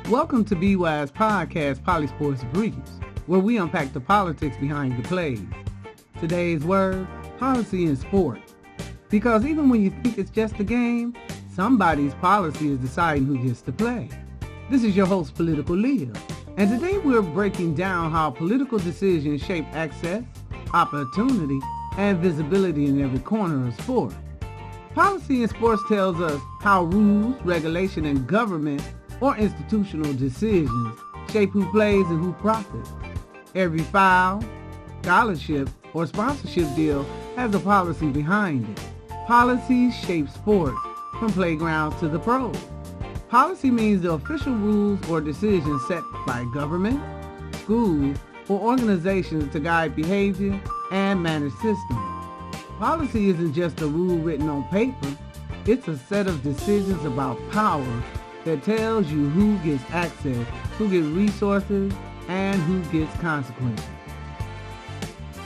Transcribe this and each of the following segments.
Welcome to BWISE PoliSports Brief, where we unpack the politics behind the plays. Today's word, policy in sport. Because even when you think it's just a game, somebody's policy is deciding who gets to play. This is your host, Political Leo, and today we're breaking down how political decisions shape access, opportunity, and visibility in every corner of sport. Policy in sports tells us how rules, regulation, and government or institutional decisions shape who plays and who profits. Every foul, scholarship, or sponsorship deal has a policy behind it. Policies shape sports from playgrounds to the pros. Policy means the official rules or decisions set by government, schools, or organizations to guide behavior and manage systems. Policy isn't just a rule written on paper. It's a set of decisions about power that tells you who gets access, who gets resources, and who gets consequences.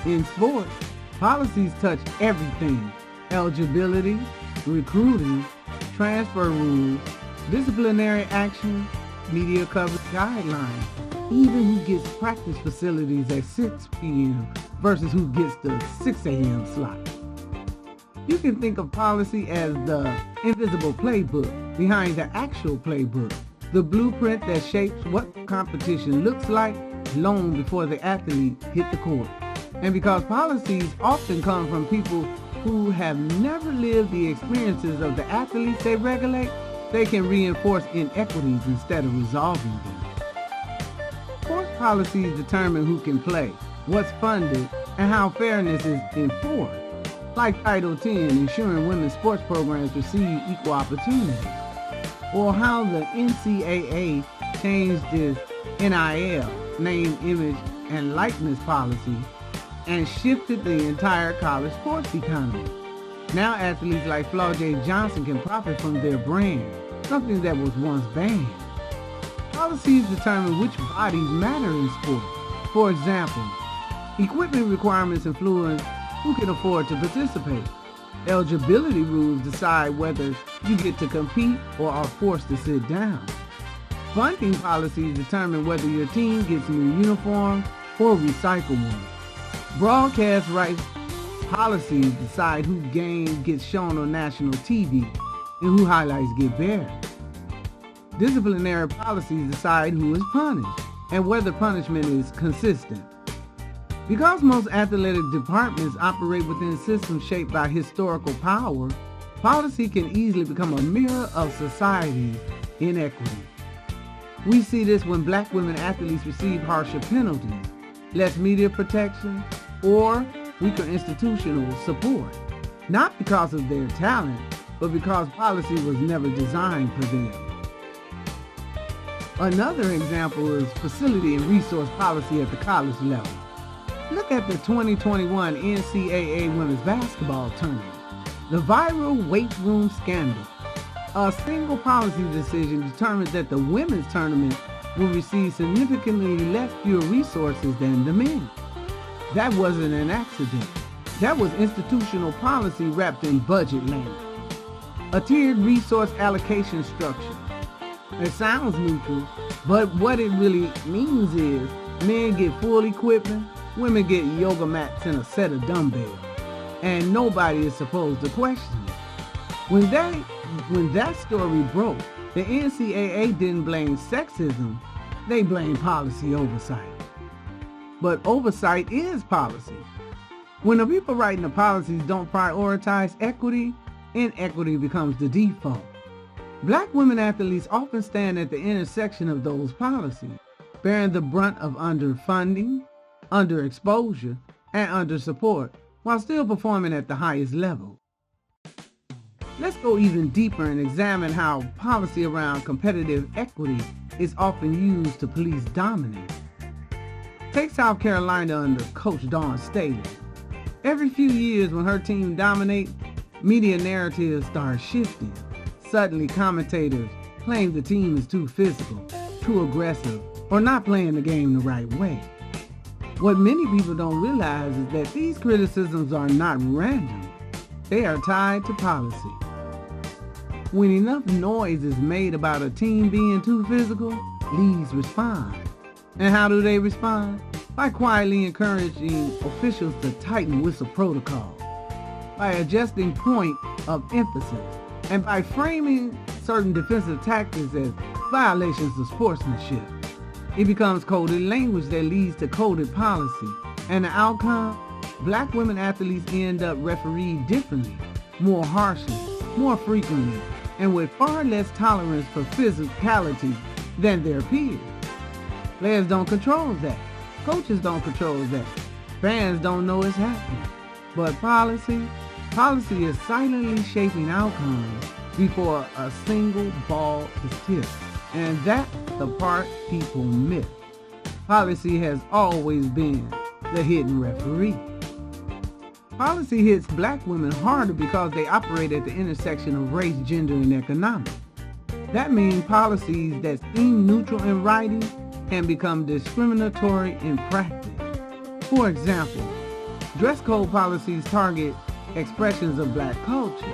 In sports, policies touch everything: eligibility, recruiting, transfer rules, disciplinary action, media coverage guidelines, even who gets practice facilities at 6 p.m. versus who gets the 6 a.m. slot. You can think of policy as the invisible playbook behind the actual playbook, the blueprint that shapes what competition looks like long before the athlete hit the court. And because policies often come from people who have never lived the experiences of the athletes they regulate, they can reinforce inequities instead of resolving them. Sports policies determine who can play, what's funded, and how fairness is enforced. Like Title X ensuring women's sports programs receive equal opportunity, or how the NCAA changed its NIL, name, image, and likeness policy, and shifted the entire college sports economy. Now athletes like Flaw J. Johnson can profit from their brand, something that was once banned. Policies determine which bodies matter in sport. For example, equipment requirements influence who can afford to participate. Eligibility rules decide whether you get to compete or are forced to sit down. Funding policies determine whether your team gets new uniforms or recycle ones. Broadcast rights policies decide who game gets shown on national TV and who highlights get buried. Disciplinary policies decide who is punished and whether punishment is consistent. Because most athletic departments operate within systems shaped by historical power, policy can easily become a mirror of society's inequity. We see this when black women athletes receive harsher penalties, less media protection, or weaker institutional support, not because of their talent, but because policy was never designed for them. Another example is facility and resource policy at the college level. Look at the 2021 NCAA women's basketball tournament, the viral weight room scandal. A single policy decision determined that the women's tournament will receive significantly fewer resources than the men. That wasn't an accident. That was institutional policy wrapped in budget language. A tiered resource allocation structure. It sounds neutral, but what it really means is men get full equipment, women get yoga mats and a set of dumbbells, and nobody is supposed to question it. When that story broke, the NCAA didn't blame sexism, they blamed policy oversight. But oversight is policy. When the people writing the policies don't prioritize equity, inequity becomes the default. Black women athletes often stand at the intersection of those policies, bearing the brunt of underfunding, underexposure, and undersupport, while still performing at the highest level. Let's go even deeper and examine how policy around competitive equity is often used to police dominance. Take South Carolina under Coach Dawn Staley. Every few years when her team dominates, media narratives start shifting. Suddenly commentators claim the team is too physical, too aggressive, or not playing the game the right way. What many people don't realize is that these criticisms are not random. They are tied to policy. When enough noise is made about a team being too physical, leagues respond. And how do they respond? By quietly encouraging officials to tighten whistle protocol, by adjusting point of emphasis, and by framing certain defensive tactics as violations of sportsmanship. It becomes coded language that leads to coded policy. And the outcome? Black women athletes end up refereed differently, more harshly, more frequently, and with far less tolerance for physicality than their peers. Players don't control that. Coaches don't control that. Fans don't know it's happening. But policy is silently shaping outcomes before a single ball is tipped. And that's the part people miss. Policy has always been the hidden referee. Policy hits black women harder because they operate at the intersection of race, gender, and economics. That means policies that seem neutral in writing can become discriminatory in practice. For example, dress code policies target expressions of black culture.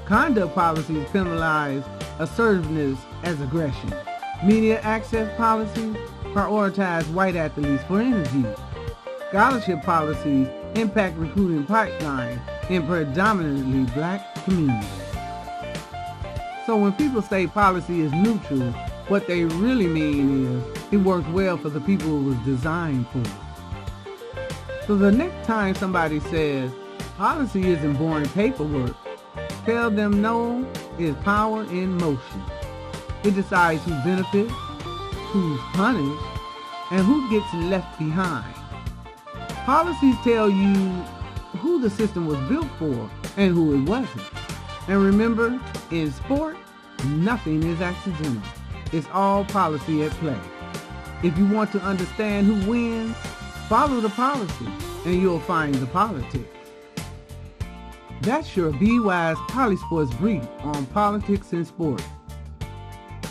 Conduct policies penalize assertiveness as aggression. Media access policies prioritize white athletes for interviews. Scholarship policies impact recruiting pipelines in predominantly black communities. So when people say policy is neutral, what they really mean is it works well for the people it was designed for. So the next time somebody says policy isn't boring paperwork, tell them no is power in motion. It decides who benefits, who's punished, and who gets left behind. Policies tell you who the system was built for and who it wasn't. And remember, in sport, nothing is accidental. It's all policy at play. If you want to understand who wins, follow the policy and you'll find the politics. That's your BWISE PoliSports Brief on politics and sports.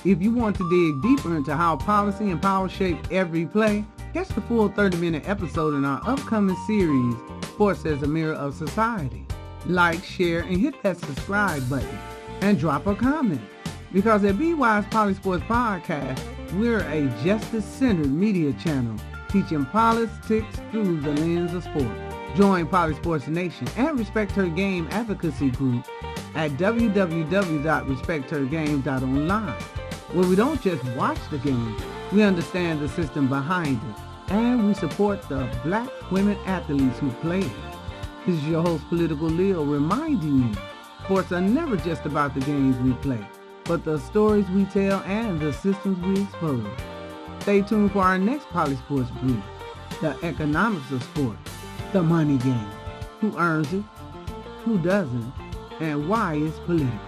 If you want to dig deeper into how policy and power shape every play, catch the full 30-minute episode in our upcoming series, Sports as a Mirror of Society. Like, share, and hit that subscribe button, and drop a comment. Because at BWISE PoliSports Podcast, we're a justice-centered media channel teaching politics through the lens of sport. Join PoliSports Nation and Respect Her Game advocacy group at www.respecthergame.online, where we don't just watch the game, we understand the system behind it, and we support the black women athletes who play it. This is your host, Political Leo, reminding you, sports are never just about the games we play, but the stories we tell and the systems we expose. Stay tuned for our next PoliSports Brief, the economics of sports, the money game, who earns it, who doesn't, and why it's political.